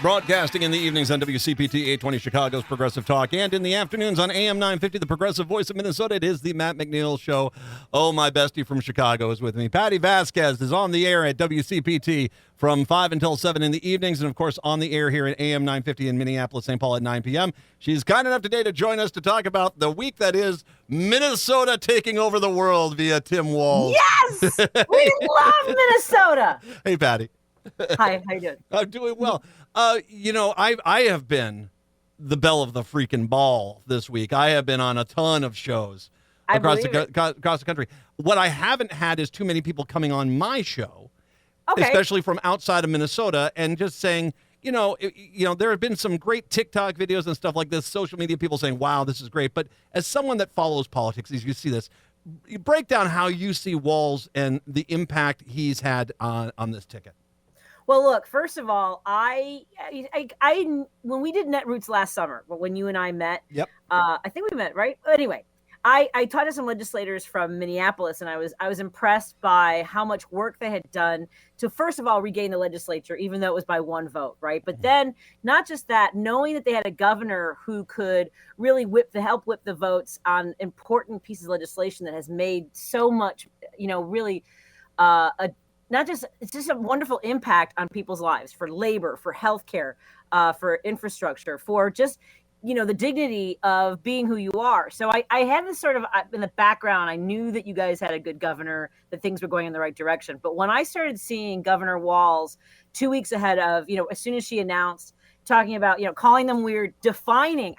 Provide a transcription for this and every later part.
Broadcasting in the evenings on WCPT 820 Chicago's Progressive Talk, and in the afternoons on AM 950, the Progressive Voice of Minnesota. It is the Matt McNeil Show. Oh, my bestie from Chicago is with me. Patti Vasquez is on the air at WCPT from 5 until 7 in the evenings, and, of course, on the air here at AM 950 in Minneapolis, St. Paul at 9 p.m. She's kind enough today to join us to talk about the week that is Minnesota taking over the world via Tim Walz. Yes! We love Minnesota! Hey, Patti. Hi, how you doing? I'm doing well. I have been the belle of the freaking ball this week. I have been on a ton of shows across the country. What I haven't had is too many people coming on my show, especially from outside of Minnesota, and just saying, there have been some great TikTok videos and stuff like this, social media people saying, wow, this is great. But as someone that follows politics, as you see this, you break down how you see Walz and the impact he's had on this ticket. Well, look, first of all, I when we did Netroots last summer, when you and I met, I think we met, right? Anyway, I talked to some legislators from Minneapolis, and I was impressed by how much work they had done to, first of all, regain the legislature, even though it was by one vote, right? But then, not just that, knowing that they had a governor who could really help whip the votes on important pieces of legislation that has made so much, really it's just a wonderful impact on people's lives, for labor, for healthcare, for infrastructure, for just, the dignity of being who you are. So I had this sort of in the background. I knew that you guys had a good governor, that things were going in the right direction. But when I started seeing Governor Walz 2 weeks ahead of, as soon as she announced, talking about, calling them weird, defining,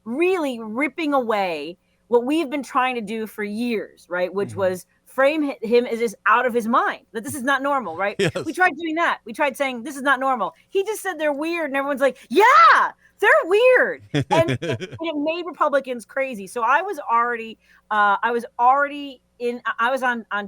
really ripping away what we've been trying to do for years, right? Which was frame him as just out of his mind, that this is not normal, right? Yes. We tried doing that. We tried saying this is not normal. He just said they're weird, and everyone's like, yeah, they're weird. And it made Republicans crazy. So I was already on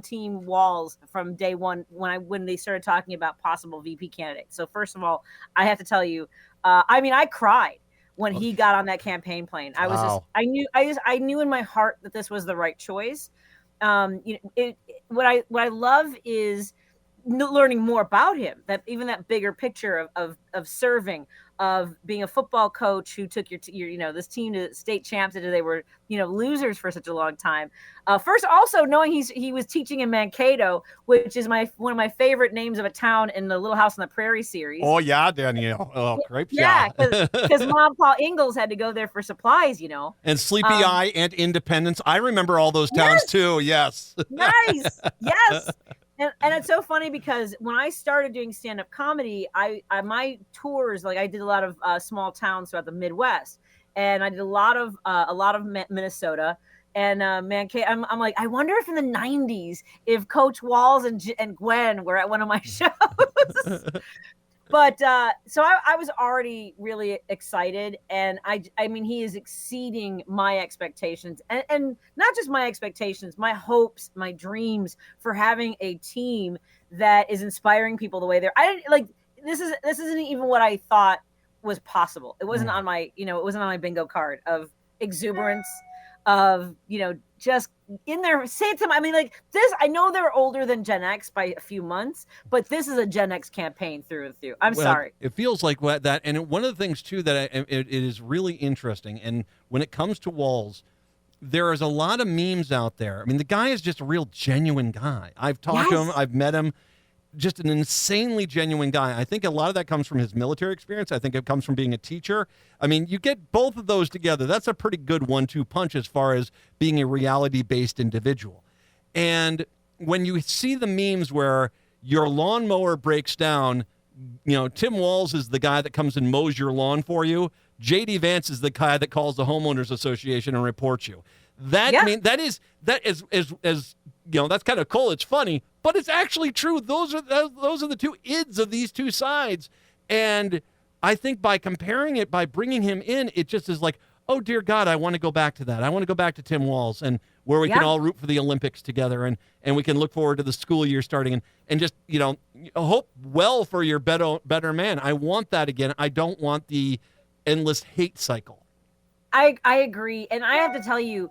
Team Walz from day one when they started talking about possible VP candidates. So first of all, I have to tell you, I cried when he got on that campaign plane. I knew in my heart that this was the right choice. What I love is learning more about him, that even that bigger picture of serving, of being a football coach who took your this team to state champs after they were, losers for such a long time. First, also knowing he was teaching in Mankato, which is one of my favorite names of a town in the Little House on the Prairie series. Oh yeah, Danielle. Oh, great. Yeah, because Mom Paul Ingalls had to go there for supplies, And Sleepy Eye and Independence. I remember all those towns too. Yes. Nice. Yes. And it's so funny because when I started doing stand-up comedy, I my tours, I did a lot of small towns throughout the Midwest, and I did a lot of Minnesota and Mankato. I'm like, I wonder if in the 90s, if Coach Walz and Gwen were at one of my shows. But so I was already really excited, and he is exceeding my expectations, and not just my expectations, my hopes, my dreams for having a team that is inspiring people the way they're. This isn't even what I thought was possible. It wasn't on my it wasn't on my bingo card of exuberance, of just in there. Say it to them. This. I know they're older than Gen X by a few months, but this is a Gen X campaign through and through. I'm sorry. It feels like that, and one of the things too that it is really interesting. And when it comes to Walz, there is a lot of memes out there. The guy is just a real genuine guy. I've talked to him. I've met him. Just an insanely genuine guy. I think a lot of that comes from his military experience. I think it comes from being a teacher. You get both of those together. That's a pretty good 1-2 punch as far as being a reality-based individual. And when you see the memes where your lawnmower breaks down, Tim Walz is the guy that comes and mows your lawn for you. J.D. Vance is the guy that calls the homeowners association and reports you. That is that's kind of cool. It's funny, but it's actually true. Those are the two ids of these two sides. And I think by comparing it, by bringing him in, it just is like, oh dear God, I want to go back to that. I want to go back to Tim Walz, and where we can all root for the Olympics together, and we can look forward to the school year starting, and just hope well for your better man. I want that again. I don't want the endless hate cycle. I agree, and I have to tell you,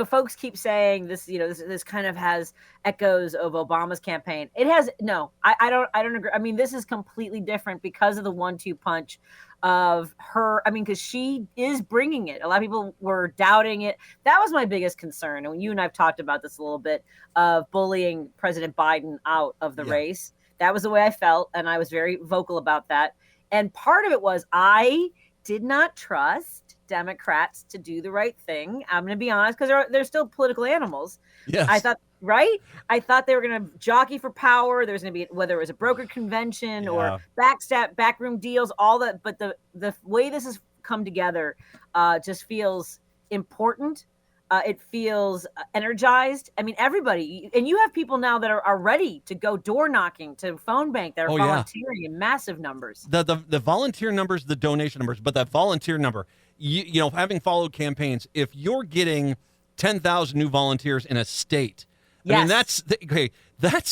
folks keep saying this. This kind of has echoes of Obama's campaign. It has no. I don't agree. I mean, this is completely different because of the 1-2 punch of her. I mean, because she is bringing it. A lot of people were doubting it. That was my biggest concern. And you and I've talked about this a little bit of bullying President Biden out of the race. That was the way I felt, and I was very vocal about that. And part of it was I did not trust Democrats to do the right thing. I'm going to be honest, because they're still political animals. Yes. I thought, right? I thought they were going to jockey for power. There's going to be, whether it was a brokered convention or backroom deals, all that. But the way this has come together just feels important. It feels energized. I mean, everybody, and you have people now that are ready to go door knocking, to phone bank, that are volunteering in massive numbers. The volunteer numbers, the donation numbers, but that volunteer number, having followed campaigns, if you're getting 10,000 new volunteers in a state, I mean, that's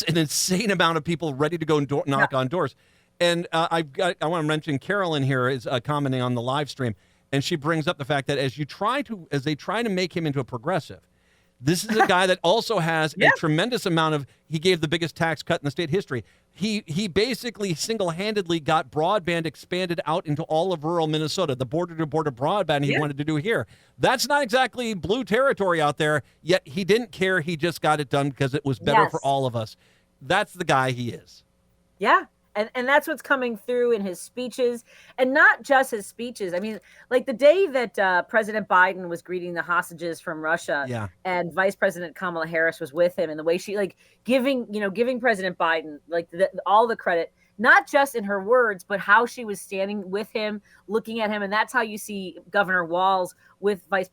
an insane amount of people ready to go and knock on doors. And I want to mention Carolyn here is commenting on the live stream. And she brings up the fact that as they try to make him into a progressive, this is a guy that also has a tremendous amount of, he gave the biggest tax cut in the state history. He basically single-handedly got broadband expanded out into all of rural Minnesota, the border-to-border broadband he wanted to do here. That's not exactly blue territory out there, yet he didn't care. He just got it done because it was better for all of us. That's the guy he is. Yeah. And that's what's coming through in his speeches, and not just his speeches. I mean, like the day that President Biden was greeting the hostages from Russia, and Vice President Kamala Harris was with him, and the way she giving President Biden all the credit, not just in her words, but how she was standing with him, looking at him, and that's how you see Governor Walz with Vice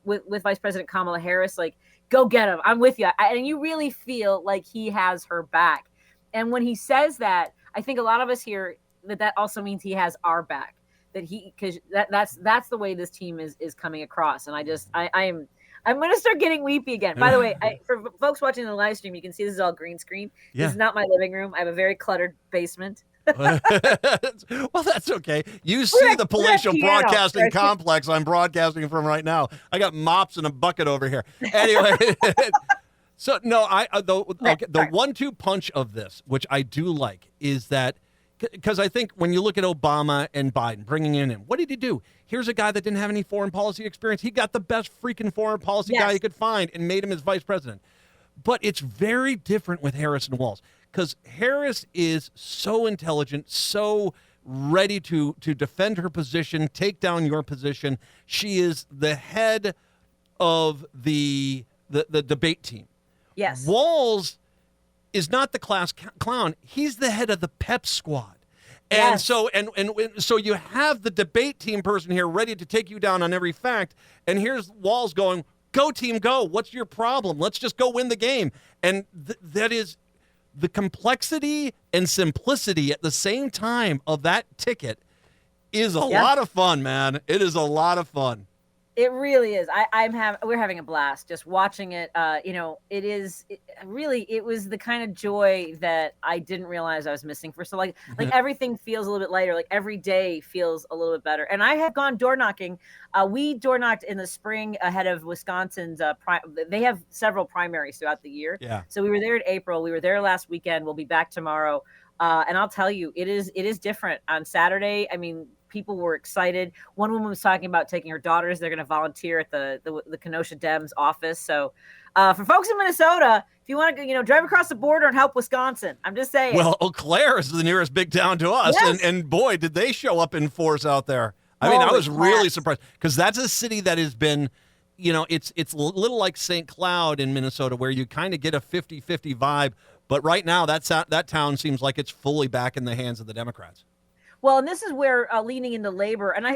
President Kamala Harris, like, go get him, I'm with you, and you really feel like he has her back. And when he says that, I think a lot of us hear that also means he has our back. Because that's the way this team is coming across. And I'm going to start getting weepy again. By the way, for folks watching the live stream, you can see this is all green screen. This is not my living room. I have a very cluttered basement. Well, that's okay. You see the palatial broadcasting complex I'm broadcasting from right now. I got mops and a bucket over here. Anyway. So, no, the 1-2 punch of this, which I do like, is that because I think when you look at Obama and Biden bringing in him, what did he do? Here's a guy that didn't have any foreign policy experience. He got the best freaking foreign policy guy he could find and made him his vice president. But it's very different with Harris and Walz, because Harris is so intelligent, so ready to defend her position, take down your position. She is the head of the debate team. Yes. Walz is not the class clown. He's the head of the pep squad. And so you have the debate team person here ready to take you down on every fact. And here's Walz going, go team, go. What's your problem? Let's just go win the game. And that is the complexity and simplicity at the same time of that ticket is a lot of fun, man. It is a lot of fun. It really is. We're having a blast just watching it. It was the kind of joy that I didn't realize I was missing for. So like everything feels a little bit lighter. Like every day feels a little bit better. And I have gone door knocking. We door knocked in the spring ahead of Wisconsin's. They have several primaries throughout the year. Yeah. So we were there in April. We were there last weekend. We'll be back tomorrow. And I'll tell you, it is different on Saturday. I mean, people were excited. One woman was talking about taking her daughters. They're going to volunteer at the Kenosha Dems office. So for folks in Minnesota, if you want to, drive across the border and help Wisconsin, I'm just saying. Well, Eau Claire is the nearest big town to us. Yes. And boy, did they show up in force out there. I mean, I was really surprised because that's a city that has been, it's a little like St. Cloud in Minnesota where you kind of get a 50-50 vibe. But right now, that town seems like it's fully back in the hands of the Democrats. Well, and this is where leaning into labor, and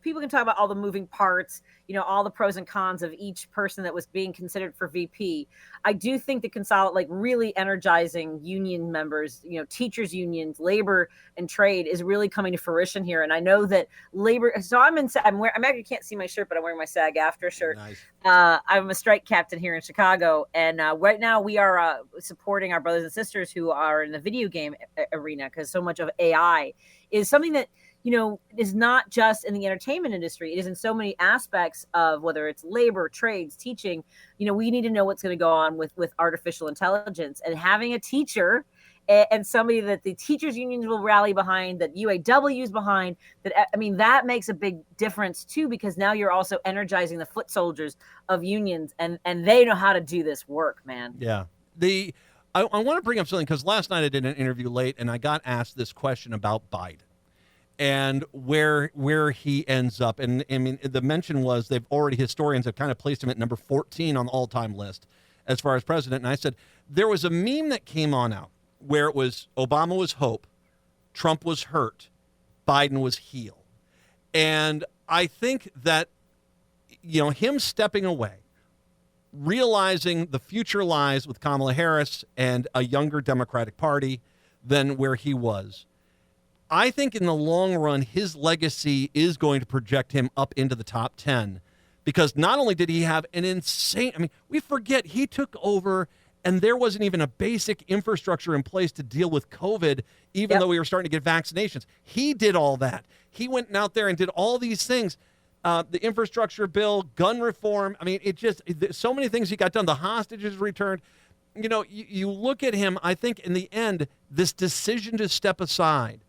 people can talk about all the moving parts, all the pros and cons of each person that was being considered for VP. I do think the really energizing union members, teachers unions, labor and trade is really coming to fruition here. And I know that labor. So I actually can't see my shirt, but I'm wearing my SAG-AFTRA shirt. Nice. I'm a strike captain here in Chicago, and right now we are supporting our brothers and sisters who are in the video game arena because so much of AI is something that is not just in the entertainment industry. It is in so many aspects of whether it's labor, trades, teaching. We need to know what's going to go on with artificial intelligence, and having a teacher and somebody that the teachers unions will rally behind, that UAW is behind, that makes a big difference too, because now you're also energizing the foot soldiers of unions, and they know how to do this work, man. Yeah. I want to bring up something, because last night I did an interview late and I got asked this question about Biden and where he ends up. And I mean, the mention was historians have kind of placed him at number 14 on the all-time list as far as president. And I said, there was a meme that came on out where it was Obama was hope, Trump was hurt, Biden was heal. And I think that, him stepping away, realizing the future lies with Kamala Harris and a younger Democratic Party than where he was, I think in the long run, his legacy is going to project him up into the top 10, because not only did he have an insane, we forget he took over and there wasn't even a basic infrastructure in place to deal with COVID, even though we were starting to get vaccinations. He did all that. He went out there and did all these things. The infrastructure bill, gun reform. So many things he got done. The hostages returned. You look at him, I think in the end, this decision to step aside,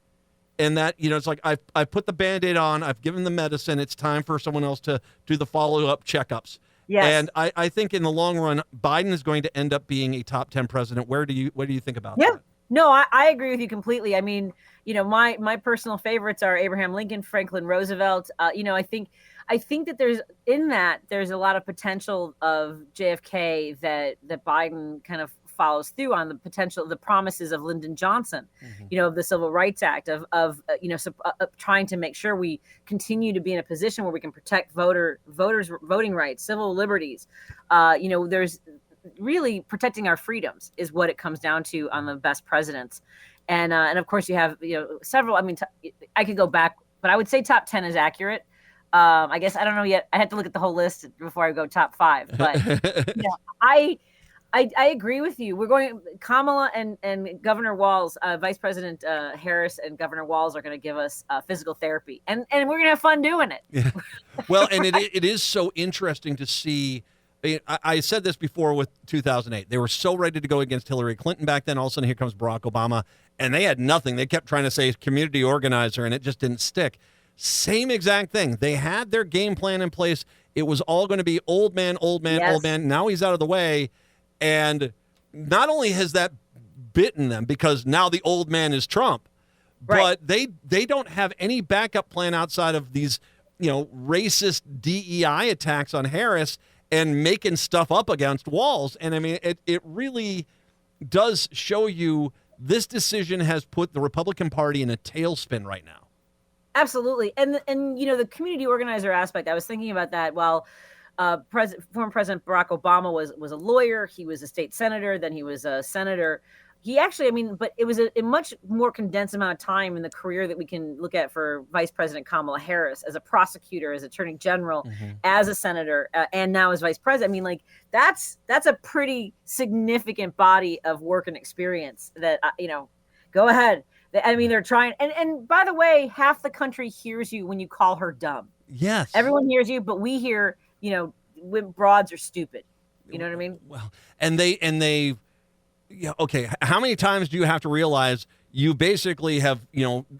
and that, it's like I've put the Band-Aid on, I've given the medicine, it's time for someone else to do the follow-up checkups. Yes. And I think in the long run, Biden is going to end up being a top 10 president. What do you think about that? No, I agree with you completely. My personal favorites are Abraham Lincoln, Franklin Roosevelt. I think that there's a lot of potential of JFK that Biden kind of follows through on, the promises of Lyndon Johnson, of the Civil Rights Act, of trying to make sure we continue to be in a position where we can protect voters' voting rights, civil liberties. There's really protecting our freedoms is what it comes down to on the best presidents. And of course you have, several, I could go back, but I would say top 10 is accurate. I guess I don't know yet. I had to look at the whole list before I go top 5, but I agree with you. We're going Kamala and Governor Walz, Vice President Harris and Governor Walz are going to give us physical therapy, and we're going to have fun doing it. Yeah. Well, and it is so interesting to see. I said this before with 2008. They were so ready to go against Hillary Clinton back then. All of a sudden, here comes Barack Obama, and they had nothing. They kept trying to say community organizer, and it just didn't stick. Same exact thing. They had their game plan in place. It was all going to be old man, old man. Now he's out of the way. And not only has that bitten them, because now the old man is Trump, but they don't have any backup plan outside of these, racist DEI attacks on Harris and making stuff up against Walz. And it really does show you this decision has put the Republican Party in a tailspin right now. Absolutely. And the community organizer aspect, I was thinking about that while former President Barack Obama was a lawyer. He was a state senator. Then he was a senator. He actually, but it was a much more condensed amount of time in the career that we can look at for Vice President Kamala Harris as a prosecutor, as Attorney General, as a senator, and now as Vice President. That's a pretty significant body of work and experience that, go ahead. They're trying. And by the way, half the country hears you when you call her dumb. Yes. Everyone hears you, but we hear, when broads are stupid. You know what I mean? Well, and they, okay. How many times do you have to realize you basically have,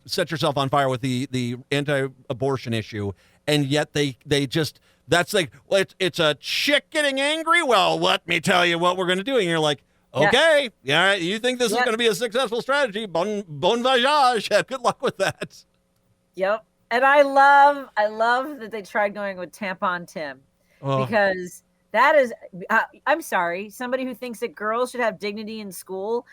set yourself on fire with the anti-abortion issue, and yet they just, that's like, well, it's a chick getting angry. Well, let me tell you what we're going to do. And you're like, okay, you think this is going to be a successful strategy? Bon voyage. Good luck with that. Yep. And I love that they tried going with Tampon Tim, because that is, I'm sorry, somebody who thinks that girls should have dignity in school.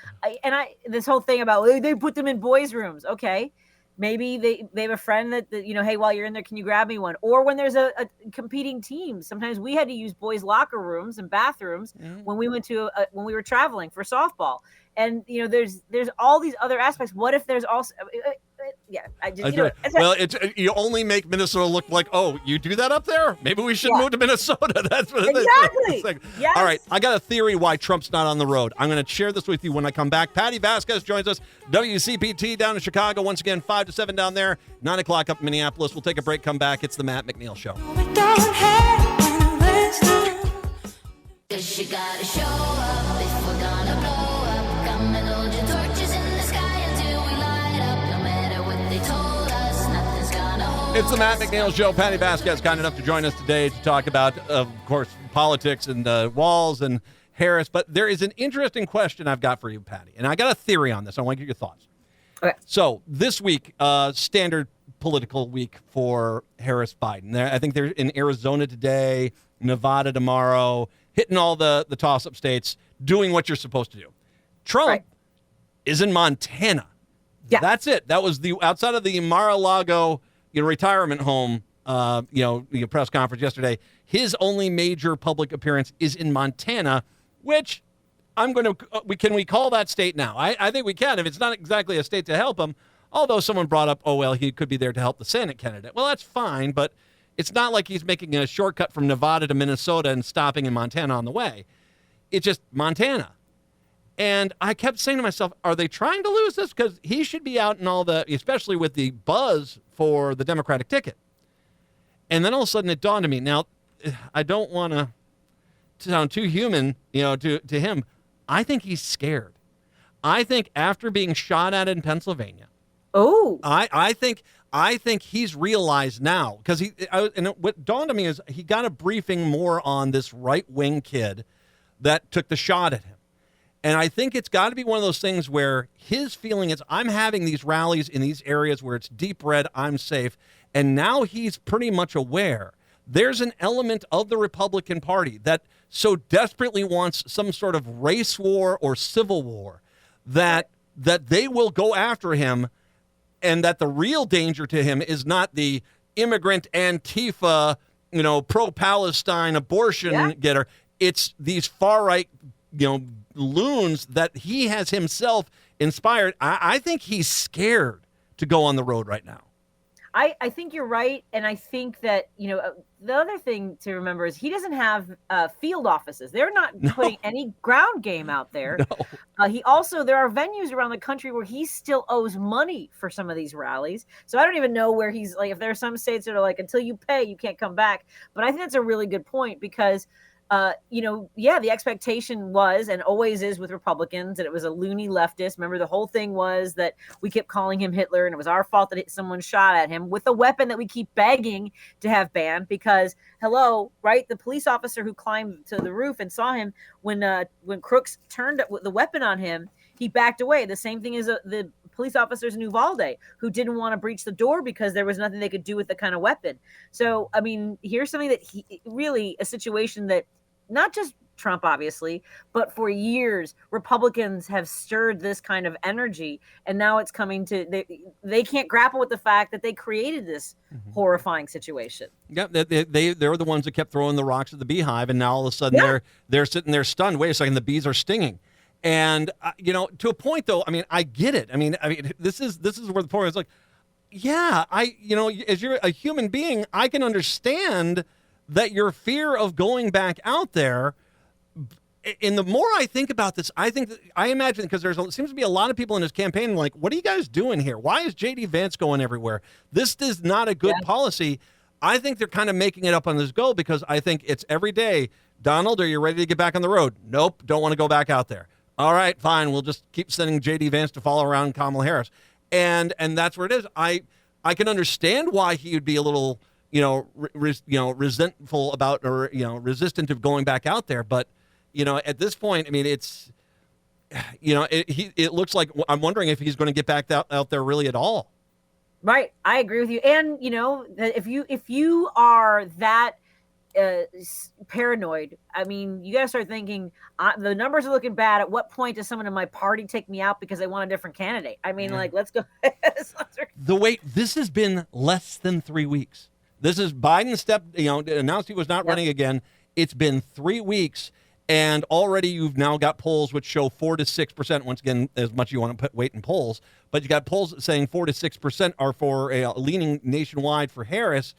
This whole thing about they put them in boys' rooms. Okay. Maybe they have a friend that hey, while you're in there, can you grab me one? Or when there's a competing team, sometimes we had to use boys' locker rooms and bathrooms when we went to when we were traveling for softball. And there's all these other aspects. What if there's also yeah. I just, That's you know, right. Well, you only make Minnesota look like, oh, you do that up there? Maybe we should move to Minnesota. That's what exactly. it's Yes. All right, I got a theory why Trump's not on the road. I'm going to share this with you when I come back. Patti Vasquez joins us, WCPT down in Chicago. Once again, 5 to 7 down there, 9 o'clock up in Minneapolis. We'll take a break, come back. It's the Matt McNeil Show. You gotta show up if we're gonna blow up. Come and hold your torches in the sky until we light up. No matter what they told us, nothing's gonna hold. It's the Matt McNeil Show. Patti Vasquez kind enough to join us today to talk about, of course, politics and Walz and Harris. But there is an interesting question I've got for you, Patti, and I got a theory on this. I want to get your thoughts. Okay. So this week, standard political week for Harris Biden. I think they're in Arizona today, Nevada tomorrow, hitting all the toss-up states, doing what you're supposed to do. Trump is in Montana. Yeah. That's it. That was the outside of the Mar-a-Lago retirement home press conference yesterday. His only major public appearance is in Montana, which can we call that state now? I think we can, if it's not exactly a state to help him, although someone brought up, oh, well, he could be there to help the Senate candidate. Well, that's fine, but it's not like he's making a shortcut from Nevada to Minnesota and stopping in Montana on the way. It's just Montana. And I kept saying to myself, are they trying to lose this? Because he should be out in all especially with the buzz for the Democratic ticket. And then all of a sudden it dawned on me. Now, I don't want to sound too human, to him. I think he's scared. I think after being shot at in Pennsylvania, I think he's realized now, because what dawned on me is he got a briefing more on this right-wing kid that took the shot at him. And I think it's got to be one of those things where his feeling is, I'm having these rallies in these areas where it's deep red, I'm safe. And now he's pretty much aware there's an element of the Republican Party that so desperately wants some sort of race war or civil war that they will go after him. And that the real danger to him is not the immigrant Antifa, pro-Palestine abortion getter. It's these far-right, loons that he has himself inspired. I think he's scared to go on the road right now. I think you're right. And I think that, the other thing to remember is he doesn't have field offices. They're not putting any ground game out there. No. There are venues around the country where he still owes money for some of these rallies. So I don't even know where he's like, if there are some states that are like, until you pay, you can't come back. But I think that's a really good point because the expectation was and always is with Republicans that it was a loony leftist. Remember, the whole thing was that we kept calling him Hitler and it was our fault that someone shot at him with a weapon that we keep begging to have banned because, the police officer who climbed to the roof and saw him when Crooks turned the weapon on him, he backed away. The same thing as the police officers in Uvalde who didn't want to breach the door because there was nothing they could do with the kind of weapon. So, I mean, here's something that a situation that not just Trump, obviously, but for years, Republicans have stirred this kind of energy. And now it's coming to, they can't grapple with the fact that they created this horrifying situation. Yeah, they're the ones that kept throwing the rocks at the beehive. And now all of a sudden they're sitting there stunned. Wait a second, the bees are stinging. And, to a point, though, I mean, I get it. I mean, this is where the point is like, yeah, as you're a human being, I can understand that your fear of going back out there. And the more I think about this, I imagine, because seems to be a lot of people in his campaign like, what are you guys doing here? Why is J.D. Vance going everywhere? This is not a good policy. I think they're kind of making it up on this go because I think it's every day. Donald, are you ready to get back on the road? Nope, don't want to go back out there. All right, fine. We'll just keep sending J.D. Vance to follow around Kamala Harris. And that's where it is. I can understand why he would be a little, resentful about or, resistant of going back out there. But, at this point, I mean, it's, it looks like I'm wondering if he's going to get back out there really at all. Right. I agree with you. And, if you are that paranoid, I mean, you got to start thinking the numbers are looking bad. At what point does someone in my party take me out because they want a different candidate? I mean, let's go. This has been less than 3 weeks. This is Biden announced he was not running again. It's been 3 weeks. And already you've now got polls which show 4 to 6%. Once again, as much as you want to put weight in polls, but you got polls saying 4 to 6% are for leaning nationwide for Harris.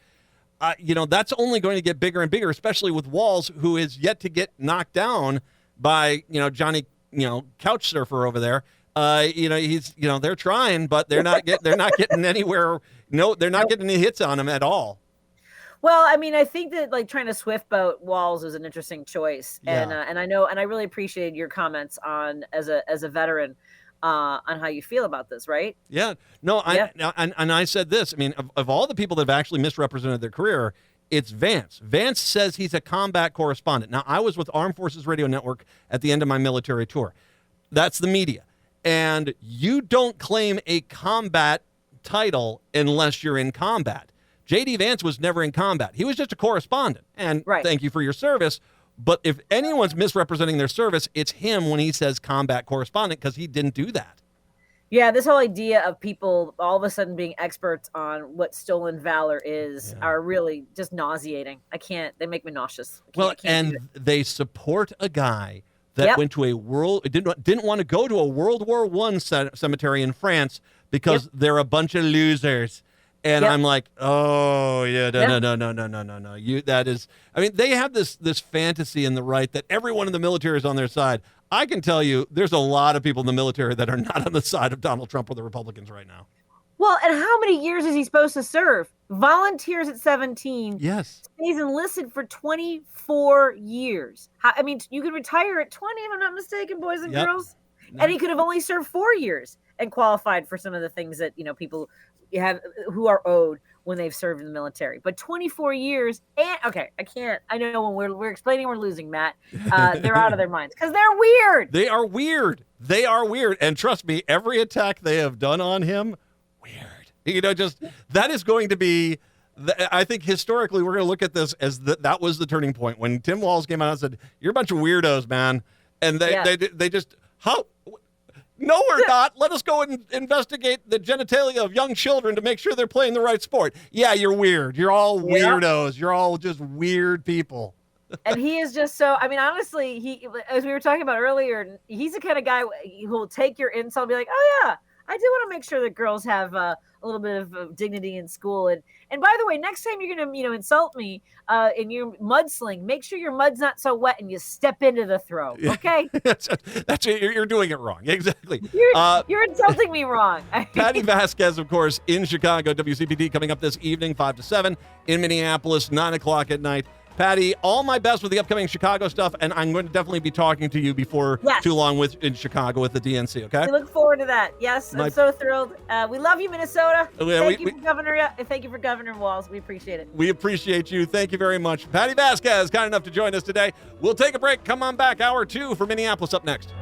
That's only going to get bigger and bigger, especially with Walz, who is yet to get knocked down by Johnny couch surfer over there. He's they're trying, but they're not getting anywhere. No, they're not getting any hits on him at all. Well, I mean, I think that like trying to swift boat Walz is an interesting choice, and I know, and I really appreciated your comments on as a veteran on how you feel about this, right? Yeah, no, and I said this. I mean, of all the people that have actually misrepresented their career, it's Vance. Vance says he's a combat correspondent. Now, I was with Armed Forces Radio Network at the end of my military tour. That's the media, and you don't claim a combat title unless you're in combat. J.D. Vance was never in combat. He was just a correspondent. And Thank you for your service. But if anyone's misrepresenting their service, it's him when he says combat correspondent, because he didn't do that. Yeah, this whole idea of people all of a sudden being experts on what stolen valor is are really just nauseating. They make me nauseous. I can't they support a guy that went to didn't want to go to a World War I cemetery in France because they're a bunch of losers. And I'm like, oh yeah, no. That is, I mean, they have this fantasy in the right that everyone in the military is on their side. I can tell you, there's a lot of people in the military that are not on the side of Donald Trump or the Republicans right now. Well, and how many years is he supposed to serve? Volunteers at 17. Yes. He's enlisted for 24 years. I mean, you can retire at 20, if I'm not mistaken, boys and girls. No. And he could have only served 4 years and qualified for some of the things that people have who are owed when they've served in the military. But 24 years, and okay, I can't. I know when we're explaining we're losing, Matt. They're out of their minds because they're weird. They are weird. And trust me, every attack they have done on him, weird. Just that is going to be. I think historically we're going to look at this as that was the turning point when Tim Walz came out and said, "You're a bunch of weirdos, man," and they just how. No, we're not. Let us go and investigate the genitalia of young children to make sure they're playing the right sport. Yeah, you're weird. You're all weirdos. You're all just weird people. And he is just so, I mean, honestly, as we were talking about earlier, he's the kind of guy who will take your insult and be like, oh yeah, I do want to make sure that girls have a little bit of dignity in school. And by the way, next time you're going to, insult me in your mudsling, make sure your mud's not so wet and you step into the throw. Okay. That's you're doing it wrong. Exactly. You're insulting me wrong. Patti Vasquez, of course, in Chicago, WCPT coming up this evening, 5 to 7 in Minneapolis, 9 o'clock at night. Patty, all my best with the upcoming Chicago stuff, and I'm going to definitely be talking to you before too long in Chicago with the DNC, okay? We look forward to that. Yes, I'm so thrilled. We love you, Minnesota. Thank you for Governor Walz. We appreciate it. We appreciate you. Thank you very much. Patti Vasquez, kind enough to join us today. We'll take a break. Come on back. Hour 2 for Minneapolis up next.